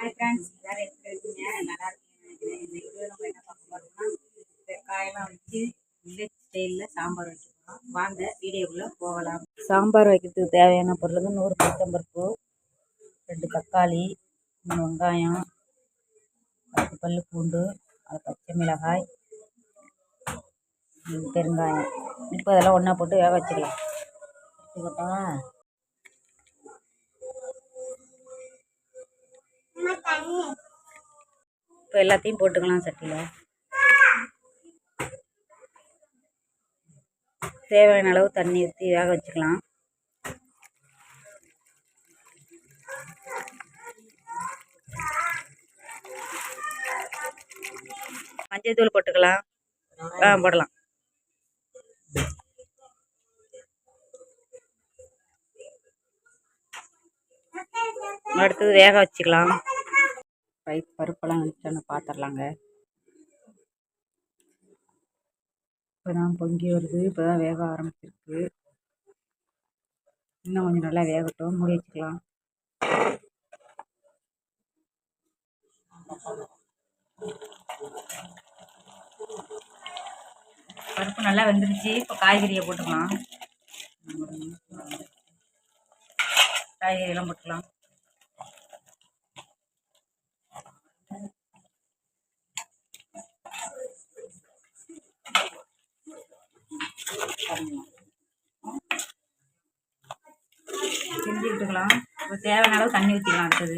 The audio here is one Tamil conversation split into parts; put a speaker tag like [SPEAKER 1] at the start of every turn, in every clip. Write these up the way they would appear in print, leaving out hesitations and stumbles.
[SPEAKER 1] ஹாய் ஃப்ரெண்ட்ஸ், எல்லாரும் எப்படி இருக்கீங்க? நல்லா இருக்கீங்கன்னு நினைக்கிறேன். இந்த வீடியோ நம்ம என்ன பார்க்க போகிறோம்னா, இந்த காயெல்லாம் வச்சு வில்லேஜ் ஸ்டைலில் சாம்பார் வைக்கலாம். வாங்க வீடியோக்குள்ளே போகலாம். சாம்பார் வைக்கிறதுக்கு தேவையான பொருள் வந்து 100 பருப்பு, 2 தக்காளி, 3 வெங்காயம், 10 பல் பூண்டு, 6 பச்சை மிளகாய், பெருங்காயம். இப்போ இதெல்லாம் ஒன்றா போட்டு வேக வச்சுக்கலாம். இப்போ எல்லாத்தையும் போட்டுக்கலாம். சட்டியில் தேவையான அளவு தண்ணி ஊற்றி வேக வச்சுக்கலாம். மஞ்சள் தூள் போட்டுக்கலாம். போடலாம். அடுத்தது வேக வச்சுக்கலாம். பருப்பெல்லாம் வந்துட்டு பார்த்துடலாங்க. இப்போதான் பொங்கி வருது. இப்போதான் வேக ஆரம்பிச்சிருக்கு. இன்னும் கொஞ்சம் நல்லா வேகட்டும். மூடி வச்சுக்கலாம். பருப்பு நல்லா வெந்துருச்சு. இப்போ காய்கறியை போட்டுக்கலாம். காய்கறியெல்லாம் போட்டுக்கலாம். செஞ்சு விட்டுக்கலாம். இப்போ தேவையான அளவு தண்ணி ஊற்றிக்கலாம். அடுத்தது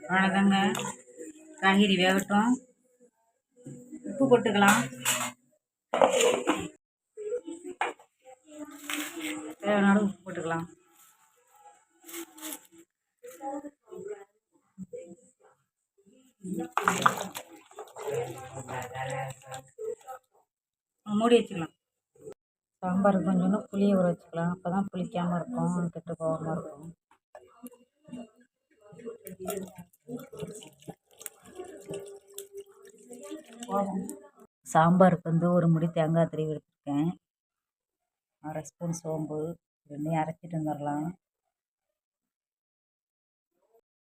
[SPEAKER 1] அவ்வளோதாங்க. காய்கறி வேகட்டும். உப்பு போட்டுக்கலாம். தேவையான அளவு உப்பு போட்டுக்கலாம். மூடி வச்சுக்கலாம். சாம்பாருக்கு கொஞ்சம் புளியை ஊற வச்சுக்கலாம். அப்போ தான் புளிக்காமல் இருக்கும், கெட்டு போகாமல் இருக்கும். சாம்பாருக்கு வந்து ஒரு முடி தேங்காய் திருவி எடுத்துருக்கேன். 1/2 ஸ்பூன் சோம்பு, ரெண்டையும் அரைச்சிட்டு வந்துடலாம்.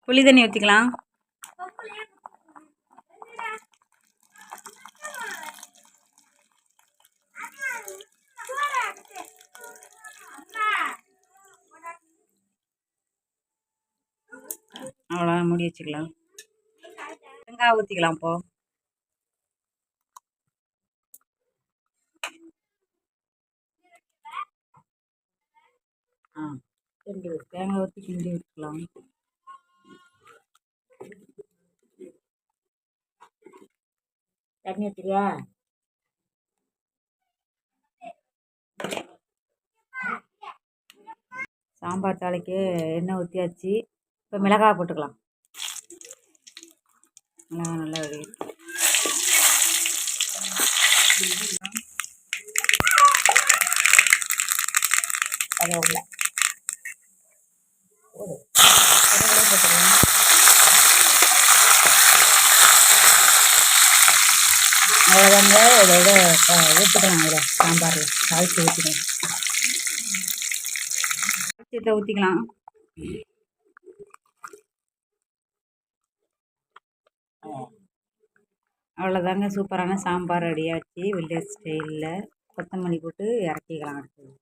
[SPEAKER 1] புளி தண்ணி ஊற்றிக்கலாம். அவ்வளோ மூடி வச்சுக்கலாம். தேங்காய் ஊற்றிக்கலாம். இப்போ தேங்காய் ஊற்றி கிண்டி விட்டுக்கலாம். தண்ணி ஊற்றியா? சாம்பார் தாளிக்கு எண்ணெய் ஊற்றியாச்சு. இப்போ மிளகாய் போட்டுக்கலாம். மிளகாய் நல்லா வெடி கருவேப்பிலை போட்டுக்கலாம். அவ்வளோதாங்க. இதோட ஊற்றிக்கலாம். இதில் சாம்பாரில் தாளித்து ஊற்றிக்கலாம். ஊற்றிக்கலாம். அவ்வளோதாங்க. சூப்பரான சாம்பார் ரெடியாச்சு. வில்லேஜ் ஸ்டைலில் கொத்தமல்லி போட்டு இறக்கிக்கலாம். அடுத்தது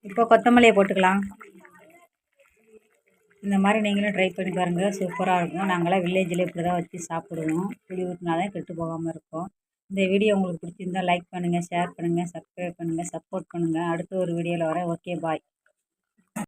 [SPEAKER 1] இப்போ கொத்தமல்லியை போட்டுக்கலாம். இந்த மாதிரி நீங்களும் ட்ரை பண்ணி பாருங்கள். சூப்பராக இருக்கும். நாங்களாம் வில்லேஜில் இப்படி தான் வச்சு சாப்பிடுவோம். புளி ஊற்றினாதான் கெட்டு போகாமல் இருக்கும். இந்த வீடியோ உங்களுக்கு பிடிச்சிருந்தால் லைக் பண்ணுங்கள், ஷேர் பண்ணுங்கள், சப்ஸ்கிரைப் பண்ணுங்கள், சப்போர்ட் பண்ணுங்கள். அடுத்த ஒரு வீடியோவில் வரேன். ஓகே, பாய்.